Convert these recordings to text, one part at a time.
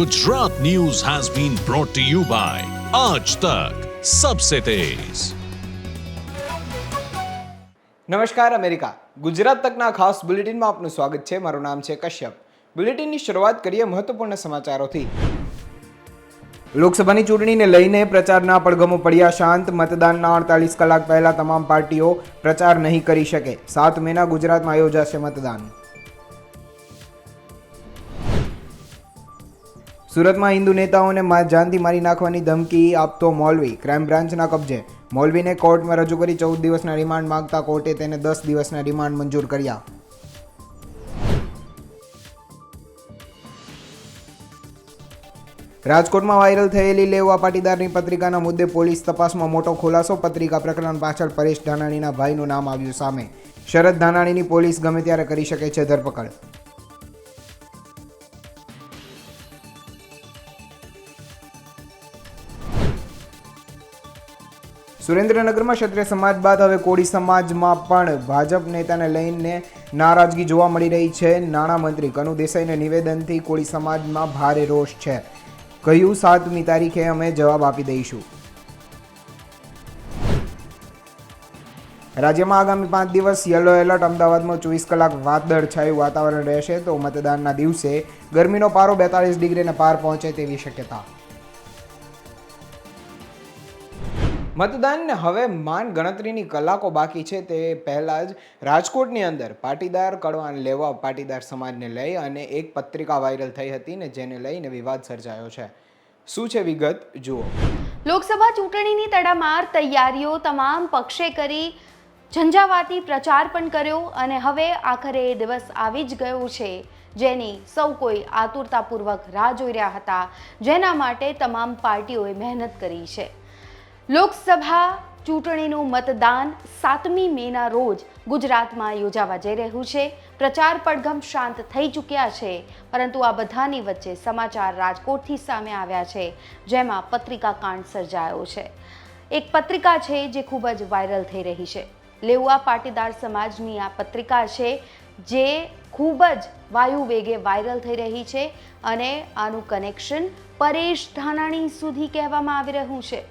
Gujarat news has been brought to you by Aaj Tak सबसे तेज। નમસ્કાર America Gujarat તકના ખાસ બુલેટિનમાં આપનું સ્વાગત છે। મારું નામ છે કશ્યપ। બુલેટિનની શરૂઆત કરીએ મહત્વપૂર્ણ સમાચારોથી। લોકસભાની ચૂંટણીને લઈને પ્રચારના પડઘમો પડ્યા શાંત। મતદાનના 48 કલાક પહેલા તમામ પાર્ટીઓ પ્રચાર નહીં કરી શકે। 7 મેના ગુજરાતમાં યોજાશે મતદાન। સુરતમાં હિન્દુ નેતાઓને જાનથી મારી નાખવાની ધમકી આપતો મૌલવી ક્રાઇમ બ્રાન્ચના કબજે। મૌલવીને કોર્ટમાં રજૂ કરી 14 દિવસના રિમાન્ડ માંગતા કોર્ટે તેને 10 દિવસના રિમાન્ડ મંજૂર કર્યા। રાજકોટમાં વાયરલ થયેલી લેવા પાટીદારની પત્રિકાના મુદ્દે પોલીસ તપાસમાં મોટો ખુલાસો। પત્રિકા પ્રકરણ પાછળ પરેશ ધાનાણીના ભાઈનું નામ આવ્યું સામે। શરદ ધાનાણીની પોલીસ ગમે ત્યારે કરી શકે છે ધરપકડ। સુરેન્દ્રનગરમાં ક્ષત્રિય સમાજ બાદ હવે કોળી સમાજમાં પણ ભાજપ નેતાને લઈને નારાજગી જોવા મળી રહી છે। નાણામંત્રી કનુ દેસાઈના નિવેદનથી કોળી સમાજમાં ભારે રોષ છે। કહ્યું 7મી તારીખે અમે જવાબ આપી દઈશું। રાજ્યમાં આગામી 5 દિવસ યલો એલર્ટ। અમદાવાદમાં 24 કલાક વાદળછાયું વાતાવરણ રહેશે તો મતદાનના દિવસે ગરમીનો પારો 42 ડિગ્રીને પાર પહોંચે તેવી શક્યતા। મતદાનને હવે ગણતરીની કલાકો બાકી છે તે પહેલાં જ રાજકોટની અંદર પાટીદાર કડવાને લેવા પાટીદાર સમાજને લઈ અને એક પત્રિકા વાયરલ થઈ હતી ને જેને લઈને વિવાદ સર્જાયો છે। શું છે વિગત જુઓ। લોકસભા ચૂંટણીની તડામાર તૈયારીઓ તમામ પક્ષે કરી ઝંઝાવાતી પ્રચાર પણ કર્યો અને હવે આખરે એ દિવસ આવી જ ગયો છે જેની સૌ કોઈ આતુરતાપૂર્વક રાહ જોઈ રહ્યા હતા, જેના માટે તમામ પાર્ટીઓએ મહેનત કરી છે। લોકસભા ચૂંટણીનું મતદાન 7મી મેના રોજ ગુજરાતમાં યોજાવા જઈ રહ્યું છે। પ્રચાર પડઘમ શાંત થઈ ચૂક્યા છે, પરંતુ આ બધાની વચ્ચે સમાચાર રાજકોટથી સામે આવ્યા છે જેમાં પત્રિકા કાંડ સર્જાયો છે। એક પત્રિકા છે જે ખૂબ જ વાયરલ થઈ રહી છે। લેવા પાટીદાર સમાજની આ પત્રિકા છે જે ખૂબ જ વાયુ વેગે વાયરલ થઈ રહી છે અને આનું કનેક્શન પરેશ ધાનાણી સુધી કહેવામાં આવી રહ્યું છે।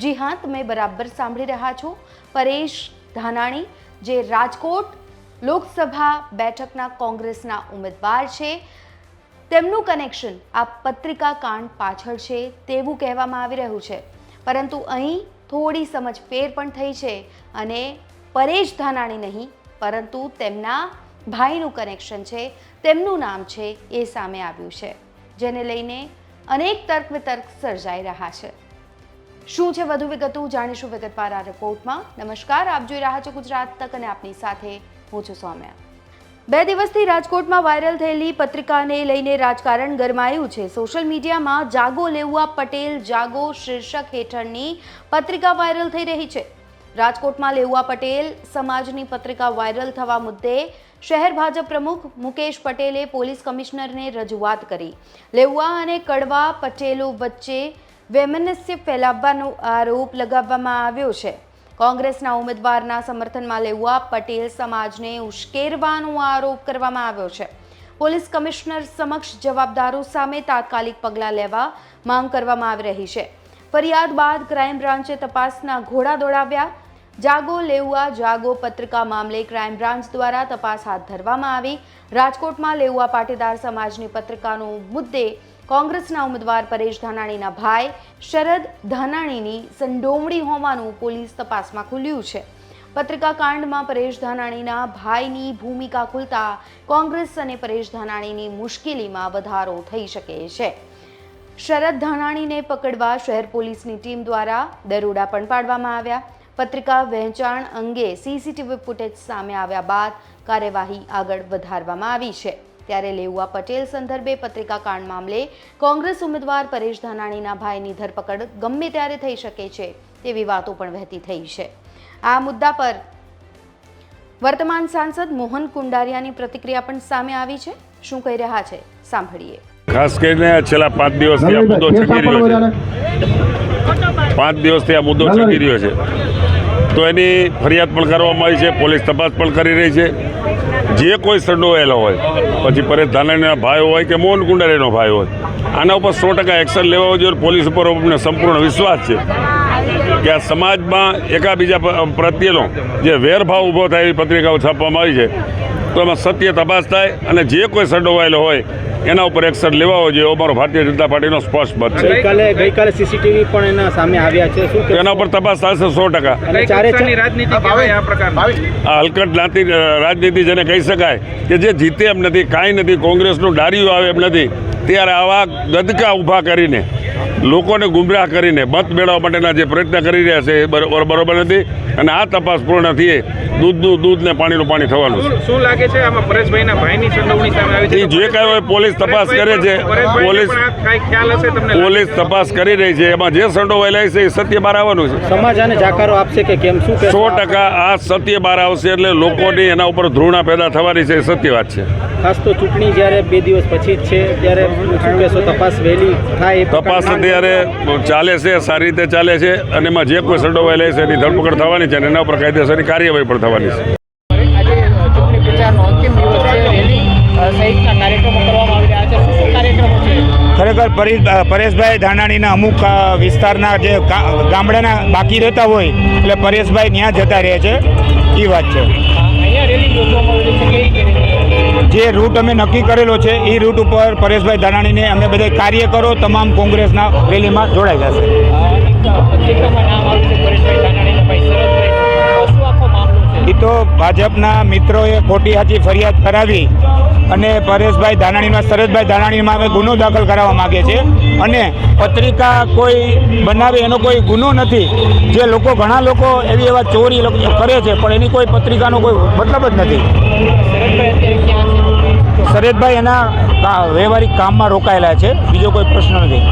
જી હા, તમે બરાબર સાંભળી રહ્યા છો। પરેશ ધાનાણી જે રાજકોટ લોકસભા બેઠકના કોંગ્રેસના ઉમેદવાર છે, તેમનું કનેક્શન આ પત્રિકા કાંડ પાછળ છે તેવું કહેવામાં આવી રહ્યું છે, પરંતુ અહીં થોડી સમજફેર પણ થઈ છે અને પરેશ ધાનાણી નહીં પરંતુ તેમના ભાઈનું કનેક્શન છે, તેમનું નામ છે એ સામે આવ્યું છે, જેને લઈને અનેક તર્ક વિતર્ક સર્જાઈ રહ્યા છે। શું છે વધુ વિગતો જાણીશું વિગતવાર આ રિપોર્ટમાં। નમસ્કાર, આપ જોઈ રહ્યા છો ગુજરાત તક અને આપની સાથે હું છું સૌમ્યા। 2 દિવસથી રાજકોટમાં વાયરલ થયેલી પત્રિકાને લઈને રાજકારણ ગરમાયું છે। સોશિયલ મીડિયામાં જાગો લેવા પટેલ જાગો શીર્ષક હેઠળની પત્રિકા વાયરલ થઈ રહી છે। રાજકોટમાં લેવા પટેલ સમાજની પત્રિકા વાયરલ થવા મુદ્દે શહેર ભાજપ પ્રમુખ મુકેશ પટેલે પોલીસ કમિશનરને રજૂઆત કરી। લેવા અને કડવા પટેલો વચ્ચે વૈમનસ્ય ફેલાવવાનો આરોપ લગાવવામાં આવ્યો છે। કોંગ્રેસના ઉમેદવારના સમર્થનમાં લેવા પટેલ સમાજને ઉશ્કેરવાનો આરોપ કરવામાં આવ્યો છે। પોલીસ કમિશનર સમક્ષ જવાબદારો સામે તાત્કાલિક પગલાં લેવા માંગ કરવામાં આવી રહી છે। ફરિયાદ બાદ ક્રાઇમ બ્રાન્ચે તપાસના ઘોડા દોડાવ્યા। જાગો લેવા જાગો પત્રિકા મામલે ક્રાઇમ બ્રાન્ચ દ્વારા તપાસ હાથ ધરવામાં આવી। રાજકોટમાં લેવા પાટીદાર સમાજની પત્રિકાનો મુદ્દે કોંગ્રેસના ઉમેદવાર પરેશ ધાનાણીના ભાઈ શરદ ધાનાણીની સંડોવણી હોવાનું પોલીસ તપાસમાં ખુલ્યું છે। પત્રિકા કાંડમાં પરેશ ધાનાણીના ભાઈની ભૂમિકા ખુલતા કોંગ્રેસ અને પરેશ ધાનાણીની મુશ્કેલીમાં વધારો થઈ શકે છે। શરદ ધાનાણીને પકડવા શહેર પોલીસની ટીમ દ્વારા દરોડા પણ પાડવામાં આવ્યા। પત્રિકા વહેંચાણ અંગે સીસીટીવી ફૂટેજ સામે આવ્યા બાદ કાર્યવાહી આગળ વધારવામાં આવી છે। ત્યારે લેવા પટેલ સંદર્ભે પત્રિકા કાંડ મામલે કોંગ્રેસ ઉમેદવાર પરેશ ધાનાણીના ભાઈની ધરપકડ ગમે ત્યારે થઈ શકે છે તેવી વાતો પણ વહેતી થઈ છે। આ મુદ્દા પર વર્તમાન સાંસદ મોહન કુંડારિયાની પ્રતિક્રિયા પણ સામે આવી છે। શું કહી રહ્યા છે સાંભળીએ। ખાસ કરીને છેલ્લા 5 દિવસથી આ મુદ્દો ચગી રહ્યો છે। 5 દિવસથી આ મુદ્દો ચગી રહ્યો છે તો એની ફરિયાદ પણ કરવામાં આવી છે। પોલીસ તપાસ પણ કરી રહી છે। જે કોઈ સંડોવાયેલો હોય, પછી પરેશ ધાનાણીના ભાઈ હોય કે મોહન કુંડારીનો ભાઈ હોય, આના ઉપર 100% એક્શન લેવા જોઈએ. પોલીસ ઉપર અમને સંપૂર્ણ વિશ્વાસ છે કે આ સમાજમાં એકાબીજા પ્રત્યેનો જે વેરભાવ ઊભો થાય એવી પત્રિકાઓ છાપવામાં આવી છે, તો એમાં સત્ય તપાસ થાય અને જે કોઈ સંડોવાયેલો હોય એના ઉપર એક્શન લેવાવો જોઈએ. અમારો ભારતીય જનતા પાર્ટીનો સ્પષ્ટ મત છે. ગઈકાલે સીસીટીવી પણ એના સામે આવ્યા છે. શું એના ઉપર તપાસ થશે 100%. આ હલકટ રાજનીતિ જેને કહી શકાય કે જે જીતે એમ નથી, કાંઈ નથી, કોંગ્રેસનું ડારિયું આવે એમ નથી, ત્યારે આવા ગદકા ઊભા કરીને લોકોને ગુમરાહ કરીને મત મેળવવા માટેના જે પ્રયત્ન કરી રહ્યા છે એ બરોબર નથી. અને આ તપાસ પૂર્ણ થઈએ દૂધનું દૂધ ને પાણીનું પાણી થવાનું છે. શું લાગે છે આમાં પરેશભાઈના ભાઈની સંડોવણી સામે આવી છે? એ જે કાંઈ હોય પોલીસ તપાસ કરે છે. પોલીસ તપાસ કરી રહી છે. એમાં જે સંડોવાયેલા છે એ સત્ય બહાર આવવાનું છે. સમાજ આને જાકારો આપશે કે કેમ? શું 100% આ સત્ય બહાર આવશે. એટલે લોકોની એના ઉપર ધૃણા પેદા થવાની છે, એ સત્ય વાત છે. ખાસ તો ચૂંટણી જ્યારે 2 દિવસ પછી જ છે, ત્યારે શું કહેશો? તપાસ વહેલી થાય? તપાસ અત્યારે ચાલે છે, સારી રીતે ચાલે છે, અને એમાં જે કોઈ સંડોવાયેલા છે એની ધરપકડ થવાની છે અને એના ઉપર કાયદેસરની કાર્યવાહી પણ થવાની છે. આજે ચૂંટણી પ્રચારનો અંતિમ દિવસ છે. રેલી સહિતના કાર્યક્રમો કરવામાં આવી રહ્યા છે. શું શું કાર્યક્રમો છે? ખરેખર પરેશભાઈ ધાનાણીના અમુક વિસ્તારના જે ગામડાના બાકી રહેતા હોય એટલે પરેશભાઈ ત્યાં જતા રહે છે, એ વાત છે. અહીંયા રેલી યોજવામાં આવી રહી છે. જે રૂટ અમે નક્કી કરેલો છે એ રૂટ ઉપર પરેશભાઈ ધાનાણીને અમે બધા કાર્યકરો તમામ કોંગ્રેસના રેલીમાં જોડાઈ જશે. પત્રિકામાં નામ આવ્યું છે પરેશભાઈ ધાનાણીના ભાઈ શરદભાઈ. શું આખો મામલો છે? એ તો ભાજપના મિત્રોએ ખોટી સાચી ફરિયાદ કરાવી અને પરેશભાઈ ધાનાણીમાં શરદભાઈ ધાનાણીમાં અમે ગુનો દાખલ કરાવવા માગે છે. અને પત્રિકા કોઈ બનાવે એનો કોઈ ગુનો નથી. જે લોકો ઘણા લોકો એવા ચોરી કરે છે પણ એની કોઈ પત્રિકાનો કોઈ મતલબ જ નથી. શરદભાઈ એના વ્યવહારિક કામમાં રોકાયેલા છે, બીજો કોઈ પ્રશ્ન નથી.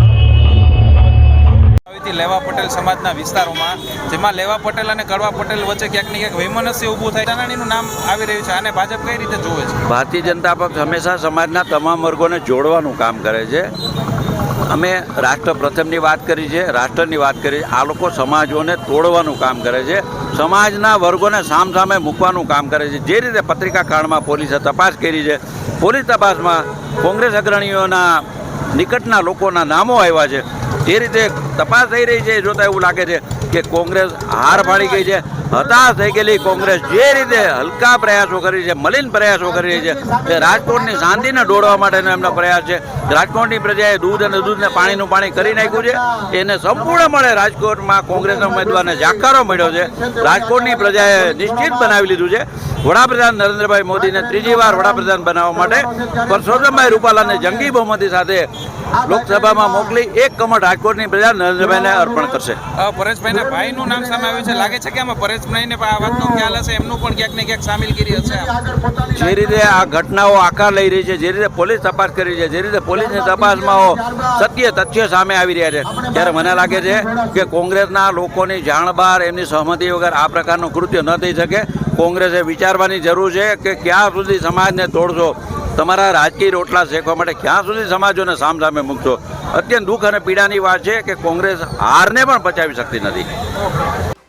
લેવા પટેલ સમાજના વિસ્તારોમાં, જેમાં લેવા પટેલ અને કડવા પટેલ વચ્ચે ક્યાંક ને ક્યાંક વૈમનસ્ય ઊભું થાય, ધાનાણીનું નામ આવી રહ્યું છે. આને ભાજપ કઈ રીતે જોવે છે? ભારતીય જનતા પક્ષ હંમેશા સમાજના તમામ વર્ગોને જોડવાનું કામ કરે છે. અમે રાષ્ટ્ર પ્રથમની વાત કરી છે, રાષ્ટ્રની વાત કરી. આ લોકો સમાજોને તોડવાનું કામ કરે છે, સમાજના વર્ગોને સામસામે મૂકવાનું કામ કરે છે. જે રીતે પત્રિકા કાંડમાં પોલીસે તપાસ કરી છે, પોલીસ તપાસમાં કોંગ્રેસ અગ્રણીઓના નિકટના લોકોના નામો આવ્યા છે. જે રીતે તપાસ થઈ રહી છે, જોતા એવું લાગે છે કે કોંગ્રેસ હાર પાડી ગઈ છે. હતાશ થઈ ગયેલી કોંગ્રેસ જે રીતે હલકા પ્રયાસો કરી છે, મલિન પ્રયાસો કરી રહી છે, તે રાજકોટની શાંતિને દોડવા માટેનો એમનો પ્રયાસ છે. રાજકોટની પ્રજાએ દૂધ અને દૂધને પાણીનું પાણી કરી નાખ્યું છે. એને સંપૂર્ણપણે રાજકોટમાં કોંગ્રેસના ઉમેદવારને જાકારો મળ્યો છે. રાજકોટની પ્રજાએ નિશ્ચિત બનાવી લીધું છે વડાપ્રધાન નરેન્દ્રભાઈ મોદીને ત્રીજી વાર વડાપ્રધાન બનાવવા માટે પરસોત્તમભાઈ રૂપાલાને જંગી બહુમતી સાથે લોકસભામાં મોકલી 1 કમળ રાજકોટની પ્રજા નરેન્દ્રભાઈને અર્પણ કરશે. પરેશભાઈના ભાઈનું નામ સામે આવ્યું છે. લાગે છે કે આમાં પરેશભાઈને આ વાતનો ખ્યાલ હશે, એમનું પણ ક્યાંક ને ક્યાંક સામેલગીરી હશે. જે રીતે આ ઘટનાઓ આકાર લઈ રહી છે, જે રીતે પોલીસ તપાસ કરી છે, જે રીતે પોલીસની તપાસમાં સત્ય તથ્ય સામે આવી રહ્યા છે, ત્યારે મને લાગે છે કે કોંગ્રેસના લોકોની જાણ બહાર એમની સહમતિ વગર આ પ્રકારનું કૃત્ય ન થઈ શકે. કોંગ્રેસે વિચારવાની જરૂર છે કે ક્યાં સુધી સમાજને તોડશો, તમારા રાજકીય રોટલા શેકવા માટે ક્યાં સુધી સમાજોને સામસામે મૂકશો. અત્યંત દુઃખ અને પીડાની વાત છે કે કોંગ્રેસ હારને પણ પચાવી શકતી નથી.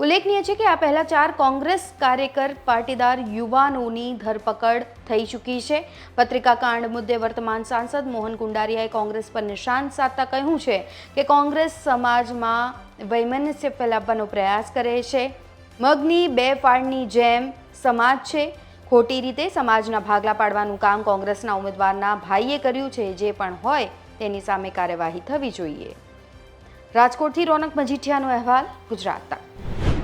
ઉલ્લેખનીય છે કે આ પહેલા 4 કોંગ્રેસ કાર્યકર પાટીદાર યુવાનોની ધરપકડ થઈ ચૂકી છે. પત્રિકા કાંડ મુદ્દે વર્તમાન સાંસદ મોહન કુંડારિયાએ કોંગ્રેસ પર નિશાન સાધતા કહ્યું છે કે કોંગ્રેસ સમાજમાં વૈમનસ્ય ફેલાવવાનો પ્રયાસ કરે છે. મગની 2 ફાળની જેમ સમાજ છે. ખોટી રીતે સમાજના ભાગલા પાડવાનું કામ કોંગ્રેસના ઉમેદવારના ભાઈએ કર્યું છે. જે પણ હોય તેની સામે કાર્યવાહી થવી જોઈએ. રાજકોટથી રોનક મજીઠિયાનો અહેવાલ, ગુજરાત તક.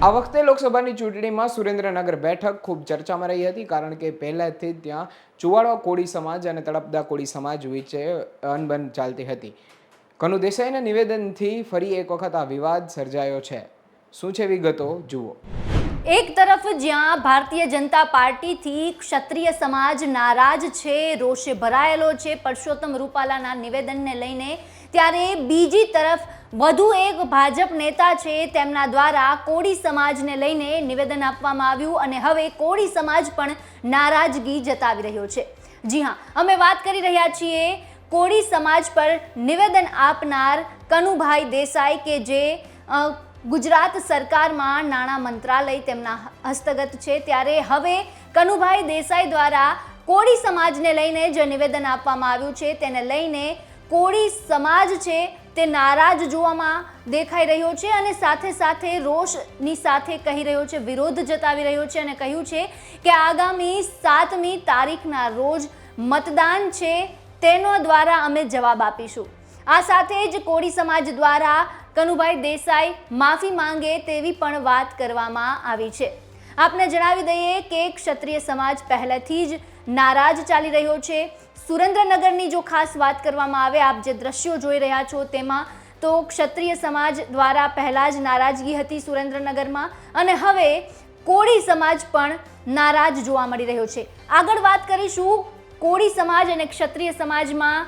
આ વખતે લોકસભાની ચૂંટણીમાં સુરેન્દ્રનગર બેઠક ખૂબ ચર્ચામાં રહી હતી, કારણ કે પહેલાથી ત્યાં ચુવાડવા કોળી સમાજ અને તળપદા કોળી સમાજ વચ્ચે અનબન ચાલતી હતી. કનુ દેસાઈના નિવેદનથી ફરી એક વખત આ વિવાદ સર્જાયો છે. શું છે વિગતો જુઓ. એક તરફ જ્યાં ભારતીય જનતા પાર્ટીથી ક્ષત્રિય સમાજ નારાજ છે, રોષે ભરાયેલો છે પરસોત્તમ રૂપાલાના નિવેદનને લઈને, ત્યારે બીજી તરફ વધુ એક ભાજપ નેતા છે, તેમના દ્વારા કોળી સમાજને લઈને નિવેદન આપવામાં આવ્યું અને હવે કોળી સમાજ પણ નારાજગી જતાવી રહ્યો છે. જી હા, અમે વાત કરી રહ્યા છીએ કોળી સમાજ પર નિવેદન આપનાર કનુભાઈ દેસાઈ કે જે ગુજરાત સરકારમાં નાણાં મંત્રાલય તેમના હસ્તગત છે. ત્યારે હવે કનુભાઈ દેસાઈ દ્વારા કોળી સમાજને લઈને જે નિવેદન આપવામાં આવ્યું છે તેને લઈને કોળી સમાજ છે તે નારાજ જોવામાં દેખાઈ રહ્યો છે અને સાથે સાથે રોષની સાથે કહી રહ્યો છે, વિરોધ જતાવી રહ્યો છે અને કહ્યું છે કે આગામી 7મી તારીખના રોજ મતદાન છે તેનો દ્વારા અમે જવાબ આપીશું. આ સાથે જ કોળી સમાજ દ્વારા કનુભાઈ દેસાઈ માફી માંગે તેવી પણ વાત કરવામાં આવી છે. આપને જણાવી દઈએ કે ક્ષત્રિય સમાજ પહેલેથી જ નારાજ ચાલી રહ્યો છે. સુરેન્દ્રનગરની જો ખાસ વાત કરવામાં આવે, આપ જે દ્રશ્યો જોઈ રહ્યા છો તેમાં તો ક્ષત્રિય સમાજ દ્વારા પહેલાં જ નારાજગી હતી સુરેન્દ્રનગરમાં અને હવે કોળી સમાજ પણ નારાજ જોવા મળી રહ્યો છે. આગળ વાત કરીશું કોળી સમાજ અને ક્ષત્રિય સમાજમાં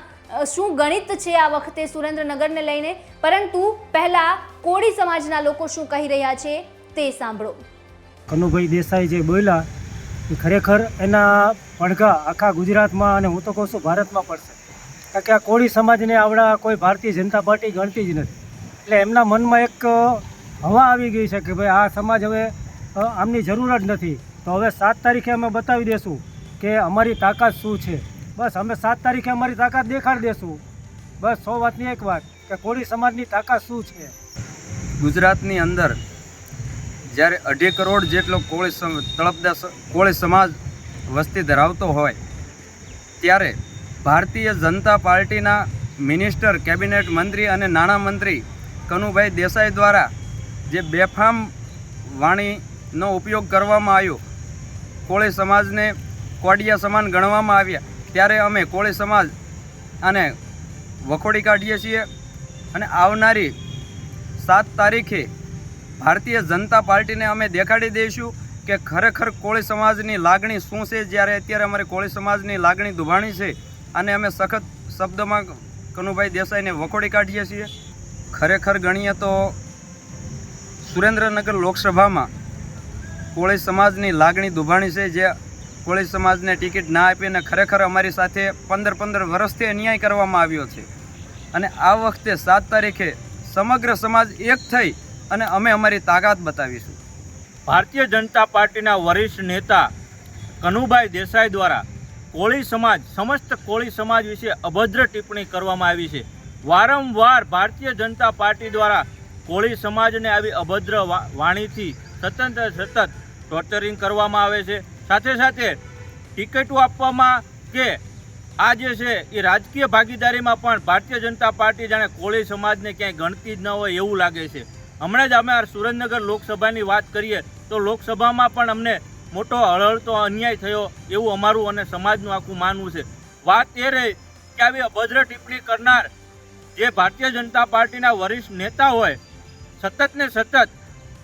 શું ગણિત છે આ વખતે સુરેન્દ્રનગરને લઈને, પરંતુ પહેલાં કોળી સમાજના લોકો શું કહી રહ્યા છે તે સાંભળો. કનુભાઈ દેસાઈ જે બોલ્યા એ ખરેખર એના પડઘા આખા ગુજરાતમાં અને હું તો કહું છું ભારતમાં પડશે, કારણ કે આ કોળી સમાજને આવડા કોઈ ભારતીય જનતા પાર્ટી ગણતી જ નથી. એટલે એમના મનમાં એક હવા આવી ગઈ છે કે ભાઈ આ સમાજ હવે આમની જરૂર જ નથી. તો હવે 7 તારીખે અમે બતાવી દઈશું કે અમારી તાકાત શું છે. બસ અમે 7 તારીખે અમારી તાકાત દેખાડી દઈશું. બસ 100 વાતની એક વાત કે કોળી સમાજની તાકાત શું છે. ગુજરાતની અંદર જ્યારે 2.5 કરોડ જેટલો તળપદા કોળી સમાજ વસ્તી ધરાવતો હોય ત્યારે ભારતીય જનતા પાર્ટીના મિનિસ્ટર, કેબિનેટ મંત્રી અને નાણામંત્રી કનુભાઈ દેસાઈ દ્વારા જે બેફામ વાણીનો ઉપયોગ કરવામાં આવ્યો, કોળી સમાજને કોડિયા સમાન ગણવામાં આવ્યા, ત્યારે અમે કોળી સમાજ અને વખોડી કાઢીએ છીએ અને આવનારી 7 તારીખે ભારતીય જનતા પાર્ટીને અમે દેખાડી દઈશું કે ખરેખર કોળી સમાજની લાગણી શું છે. જ્યારે અત્યારે અમારી કોળી સમાજની લાગણી દુભાણી છે અને અમે સખત શબ્દોમાં કનુભાઈ દેસાઈને વખોડી કાઢીએ છીએ. ખરેખર ગણીએ તો સુરેન્દ્રનગર લોકસભામાં કોળી સમાજની લાગણી દુભાણી છે. જે કોળી સમાજને ટિકિટ ના આપીને ખરેખર અમારી સાથે 15 વર્ષથી અન્યાય કરવામાં આવ્યો છે અને આ વખતે 7 તારીખે સમગ્ર સમાજ એક થઈ અને અમે અમારી તાકાત બતાવીશું. ભારતીય જનતા પાર્ટીના વરિષ્ઠ નેતા કનુભાઈ દેસાઈ દ્વારા કોળી સમાજ, સમસ્ત કોળી સમાજ વિશે અભદ્ર ટિપ્પણી કરવામાં આવી છે. વારંવાર ભારતીય જનતા પાર્ટી દ્વારા કોળી સમાજને આવી અભદ્ર વાણીથી સતત ટોર્ચરિંગ કરવામાં આવે છે. સાથે સાથે ટિકિટો આપવામાં કે આ જે છે એ રાજકીય ભાગીદારીમાં પણ ભારતીય જનતા પાર્ટી જાણે કોળી સમાજને ક્યાંય ગણતી જ ન હોય એવું લાગે છે. હમણાં જ અમે સુરેન્દ્રનગર લોકસભાની વાત કરીએ તો લોકસભામાં પણ અમને મોટો હળહળતો અન્યાય થયો એવું અમારું અને સમાજનું આખું માનવું છે. વાત એ રહી કે આવી અભદ્ર ટિપ્પણી કરનાર જે ભારતીય જનતા પાર્ટીના વરિષ્ઠ નેતા હોય, સતત ને સતત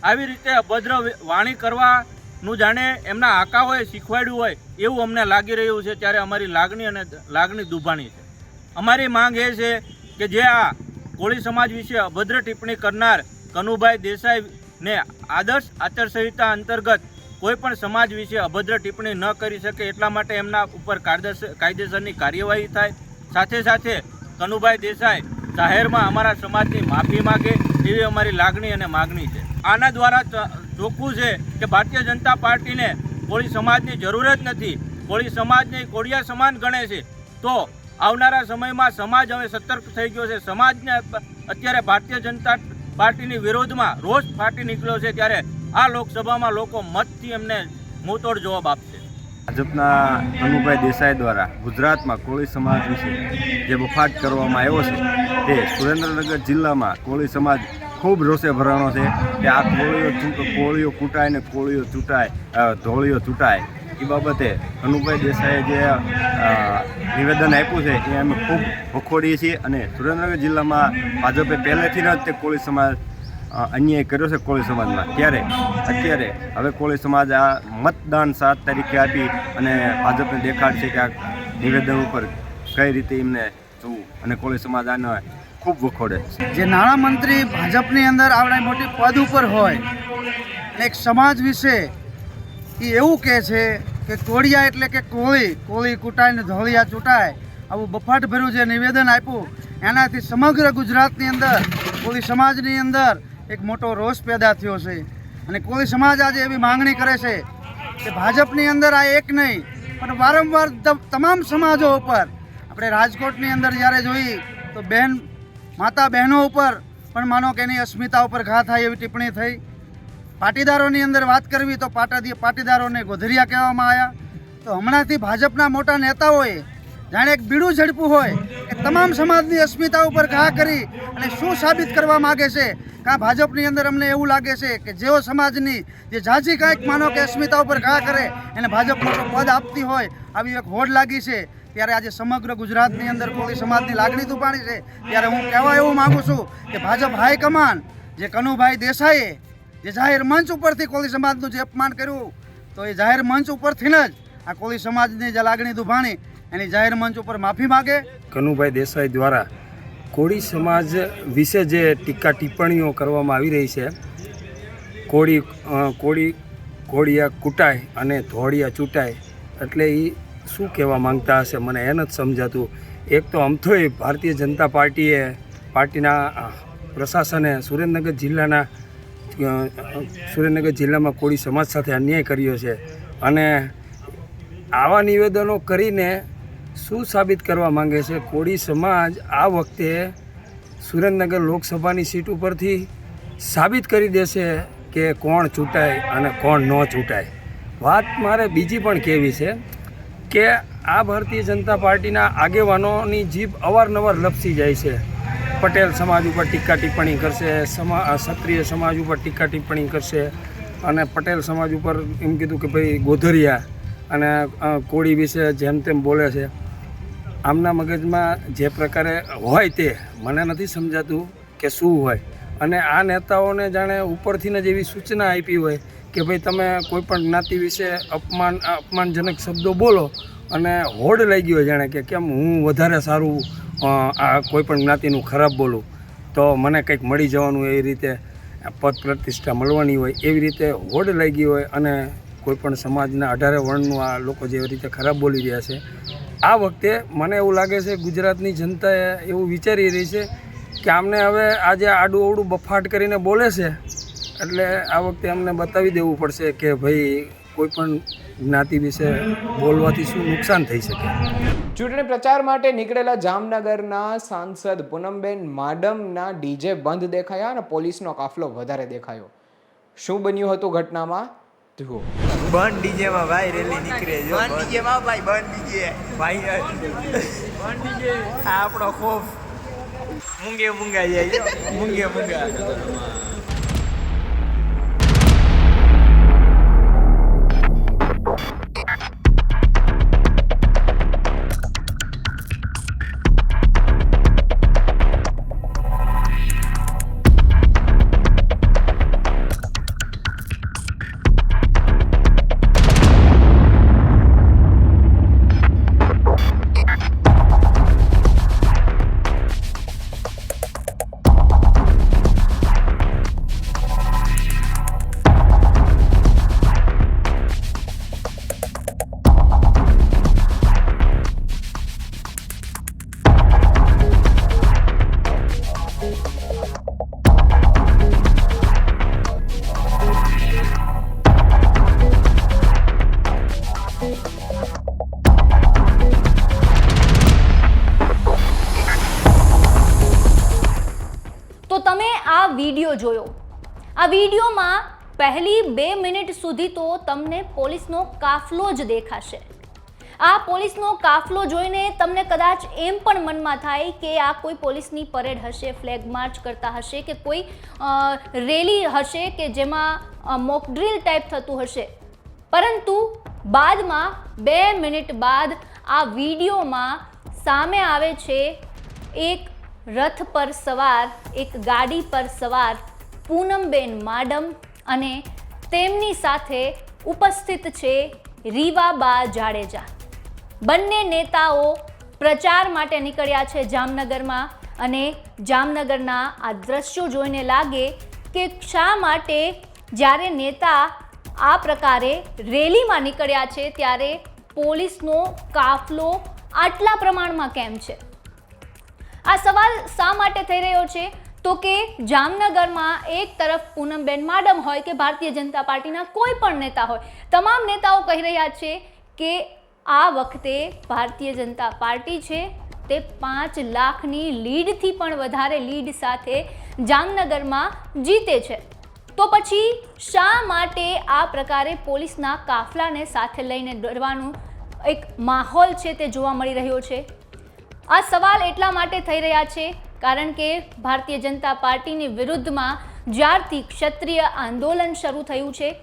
આવી રીતે અભદ્ર વાણી કરવાનું જાણે એમના આકાઓએ શીખવાડ્યું હોય એવું અમને લાગી રહ્યું છે. ત્યારે અમારી લાગણી દુભાણી છે. અમારી માંગ એ છે કે જે આ કોળી સમાજ વિશે અભદ્ર ટિપ્પણી કરનાર કનુભાઈ દેસાઈને આદર્શ આચારસંહિતા અંતર્ગત કોઈ પણ સમાજ વિશે અભદ્ર ટિપ્પણી ન કરી શકે એટલા માટે એમના ઉપર કાયદેસરની કાર્યવાહી થાય. સાથે સાથે કનુભાઈ દેસાઈ જાહેરમાં અમારા સમાજની માફી માગે એવી અમારી લાગણી અને માગણી છે. આના દ્વારા ચોખ્ખું છે કે ભારતીય જનતા પાર્ટીને કોળી સમાજની જરૂર જ નથી. કોળી સમાજને કોળિયા સમાન ગણે છે. તો આવનારા સમયમાં સમાજ હવે સતર્ક થઈ ગયો છે. સમાજને અત્યારે ભારતીય જનતા પાર્ટીની વિરોધમાં રોષ ફાટી નીકળ્યો છે. ત્યારે આ લોકસભામાં લોકો મતથી એમને મુંહતોડ જવાબ આપશે. ભાજપના કનુભાઈ દેસાઈ દ્વારા ગુજરાતમાં કોળી સમાજ વિશે જે બફાટ કરવામાં આવ્યો છે તે સુરેન્દ્રનગર જિલ્લામાં કોળી સમાજ ખૂબ રોષે ભરાણો છે કે આ કોળીઓ કૂટાય ને કોળીઓ ચૂંટાય, ધોળીઓ ચૂંટાય. એ બાબતે કનુભાઈ દેસાઈએ જે નિવેદન આપ્યું છે એ અમે ખૂબ વખોડીએ છીએ અને સુરેન્દ્રનગર જિલ્લામાં ભાજપે પહેલેથી જ તે કોળી સમાજ અન્યાય કર્યો છે કોળી સમાજમાં. ત્યારે અત્યારે હવે કોળી સમાજ આ મતદાન 7 તારીખે આપી અને ભાજપને દેખાડશે કે આ નિવેદન ઉપર કઈ રીતે એમને જોવું અને કોળી સમાજ આને ખૂબ વખોડે છે. જે નાણામંત્રી ભાજપની અંદર આવડા મોટી પદ ઉપર હોય અને એક સમાજ વિશે એ એવું કહે છે કે કોળિયા એટલે કે કોળી કૂટાય ને ધોળિયા ચૂંટાય, આવું બફાટ ભર્યું જે નિવેદન આપ્યું એનાથી સમગ્ર ગુજરાતની અંદર કોળી સમાજની અંદર એક મોટો રોષ પેદા થયો છે અને કોળી સમાજ આજે એવી માંગણી કરે છે કે ભાજપની અંદર આ એક નહીં પણ વારંવાર તમામ સમાજો ઉપર આપણે રાજકોટની અંદર જ્યારે જોઈ તો માતા બહેનો ઉપર પણ માનો કે એની અસ્મિતા ઉપર ઘા થાય એવી ટિપ્પણી થઈ. પાટીદારોની અંદર વાત કરવી તો પાટીદારોને ગોધરિયા કહેવામાં આવ્યા. તો હમણાંથી ભાજપના મોટા નેતાઓએ જાણે એક બીડું ઝડપું હોય કે તમામ સમાજની અસ્મિતા ઉપર ઘા કરી અને શું સાબિત કરવા માગે છે. કાં ભાજપની અંદર અમને એવું લાગે છે કે જેઓ સમાજની જે ઝાઝી કાંઈક માનો કે અસ્મિતા ઉપર ઘા કરે એને ભાજપ મોટો પદ આપતી હોય આવી એક હોડ લાગી છે. ત્યારે આજે સમગ્ર ગુજરાતની અંદર કોળી સમાજની લાગણી દુભાણી છે. ત્યારે હું કહેવા એવું માગું છું કે ભાજપ હાઈકમાન્ડ જે કનુભાઈ દેસાઈએ જે જાહેર મંચ ઉપરથી કોળી સમાજનું જે અપમાન કર્યું તો એ જાહેર મંચ ઉપરથી જ આ કોળી સમાજની જે લાગણી દુભાણી એની જાહેર મંચ ઉપર માફી માગે. કનુભાઈ દેસાઈ દ્વારા કોળી સમાજ વિશે જે ટીકા ટિપ્પણીઓ કરવામાં આવી રહી છે, કોળિયા કૂટાય અને ધોળિયા ચૂંટાય, એટલે એ શું કહેવા માંગતા હશે મને એ નથી સમજાતું. એક તો અમથોય ભારતીય જનતા પાર્ટીના પ્રશાસને સુરેન્દ્રનગર જિલ્લામાં કોળી સમાજ સાથે અન્યાય કર્યો છે અને આવા નિવેદનો કરીને શું સાબિત કરવા માંગે છે? કોળી સમાજ આ વખતે સુરેન્દ્રનગર લોકસભાની સીટ ઉપરથી સાબિત કરી દેશે કે કોણ ચૂંટાય અને કોણ ન ચૂંટાય. વાત મારે બીજી પણ કહેવી છે કે આ ભારતીય જનતા પાર્ટીના આગેવાનોની જીભ અવારનવાર લપસી જાય છે. પટેલ સમાજ ઉપર ટીકા ટિપ્પણી કરશે, ક્ષત્રિય સમાજ ઉપર ટીકા ટિપ્પણી કરશે અને પટેલ સમાજ ઉપર એમ કીધું કે ભાઈ ગોધરિયા અને કોળી વિશે જેમ તેમ બોલે છે. આમના મગજમાં જે પ્રકારે હોય તે મને નથી સમજાતું કે શું હોય. અને આ નેતાઓને જાણે ઉપરથી જ એવી સૂચના આપી હોય કે ભાઈ તમે કોઈપણ જ્ઞાતિ વિશે અપમાનજનક શબ્દો બોલો અને હોડ લઈ ગયો જાણે કે કેમ હું વધારે સારું આ કોઈપણ જ્ઞાતિનું ખરાબ બોલું તો મને કંઈક મળી જવાનું, એવી રીતે પદ પ્રતિષ્ઠા મળવાની હોય એવી રીતે હોડ લઈ ગઈ હોય અને કોઈપણ સમાજના 18 વર્ણનું આ લોકો જેવી રીતે ખરાબ બોલી રહ્યા છે. આ વખતે મને એવું લાગે છે ગુજરાતની જનતાએ એવું વિચારી રહી છે કે આમને હવે આજે આડું અવડું બફાટ કરીને બોલે છે એટલે આ વખતે અમને બતાવી દેવું પડશે કે ભાઈ કોઈ પણ જ્ઞાતિ વિશે બોલવાથી શું નુકસાન થઈ શકે. ચૂંટણી પ્રચાર માટે નીકળેલા જામનગરના સાંસદ પૂનમબેન માડમના ડીજે બંધ દેખાયા અને પોલીસનો કાફલો વધારે દેખાયો. શું બન્યું હતું ઘટનામાં જુઓ. બંધ ડીજેમાં ભાઈ રેલી નીકળે છે. બંધ ડીજેમાં ભાઈ બંધ ડીજે ભાઈ બંધ ડીજે આ આપણો ખોફ મૂંગા જાય મૂંગા વિડીયો જોયો. આ વિડીયોમાં પહેલી 2 મિનિટ સુધી તો તમને પોલીસનો કાફલો જ દેખાશે. આ પોલીસનો કાફલો જોઈને તમને કદાચ એમ પણ મનમાં થાય કે આ કોઈ પોલીસની પરેડ હશે, ફ્લેગ માર્ચ કરતા હશે કે કોઈ રેલી હશે કે જેમાં મોક ડ્રીલ ટાઈપ થતું હશે. પરંતુ બાદમાં 2 મિનિટ બાદ આ વિડીયોમાં સામે આવે છે એક રથ પર સવાર, એક ગાડી પર સવાર પૂનમબેન માડમ અને તેમની સાથે ઉપસ્થિત છે રીવાબા જાડેજા. બંને નેતાઓ પ્રચાર માટે નીકળ્યા છે જામનગરમાં અને જામનગરના આ દ્રશ્યો જોઈને લાગે કે શા માટે જ્યારે નેતા આ પ્રકારે રેલીમાં નીકળ્યા છે ત્યારે પોલીસનો કાફલો આટલા પ્રમાણમાં કેમ છે. આ સવાલ શા માટે થઈ રહ્યો છે તો કે જામનગરમાં એક તરફ પૂનમબેન માડમ હોય કે ભારતીય જનતા પાર્ટીના કોઈ પણ નેતા હોય, તમામ નેતાઓ કહી રહ્યા છે કે આ વખતે ભારતીય જનતા પાર્ટી છે તે 5 લાખની લીડથી પણ વધારે લીડ સાથે જામનગરમાં જીતે છે. તો પછી શા માટે આ પ્રકારે પોલીસના કાફલાને સાથે લઈને દોડવાનું એક માહોલ છે તે જોવા મળી રહ્યો છે? આ સવાલ એટલા માટે થઈ રહ્યા છે કારણ કે ભારતીય જનતા પાર્ટીની વિરુદ્ધમાં જ્યારથી ક્ષત્રિય આંદોલન શરૂ થયું છે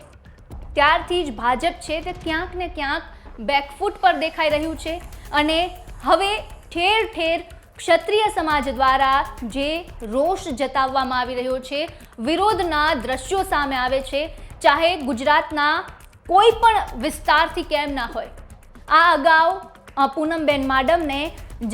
ત્યારથી જ ભાજપ છે તે ક્યાંક ને ક્યાંક બેકફૂટ પર દેખાઈ રહ્યું છે અને હવે ઠેર ઠેર ક્ષત્રિય સમાજ દ્વારા જે રોષ જતાવવામાં આવી રહ્યો છે, વિરોધના દ્રશ્યો સામે આવે છે, ચાહે ગુજરાતના કોઈ પણ વિસ્તારથી કેમ ના હોય. આ અગાઉ પૂનમબેન માડમને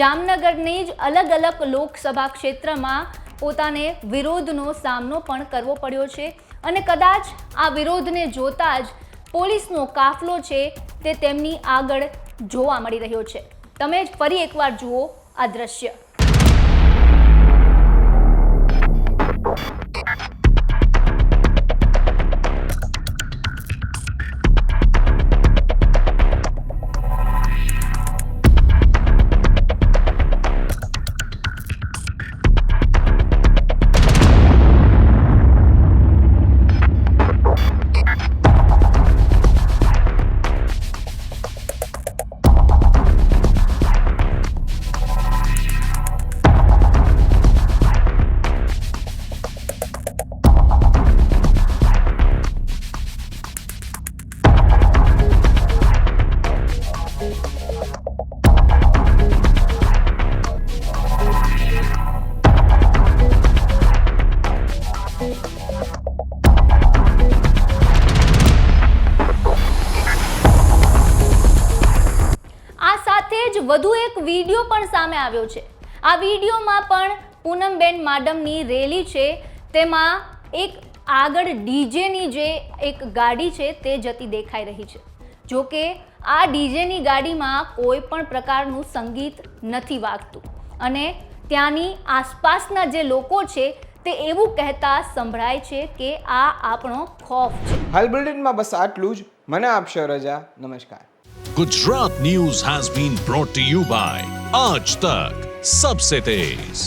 જામનગરની જ અલગ અલગ લોકસભા ક્ષેત્રમાં પોતાને વિરોધનો સામનો પણ કરવો પડ્યો છે અને કદાચ આ વિરોધને જોતા જ પોલીસનો કાફલો છે તે તેમની આગળ જોવા મળી રહ્યો છે. તમે ફરી એકવાર જુઓ આ દ્રશ્ય. વધુ એક વિડીયો પણ સામે આવ્યો છે. આ વિડીયોમાં પણ પૂનમબેન માડમની રેલી છે તેમાં એક આગળ ડીજેની જે એક ગાડી છે તે જતી દેખાઈ રહી છે. જો કે આ ડીજેની ગાડીમાં કોઈ પણ પ્રકારનું સંગીત નથી વાગતું અને ત્યાંની આસપાસના જે લોકો છે તે એવું કહેતા સંભળાય છે કે આ આપણો ખોફ છે. હાલ બુલેટિનમાં બસ આટલું જ. મને આપશો રજા. નમસ્કાર. Gujarat News has been brought to you by Aaj Tak, Sabse Tez.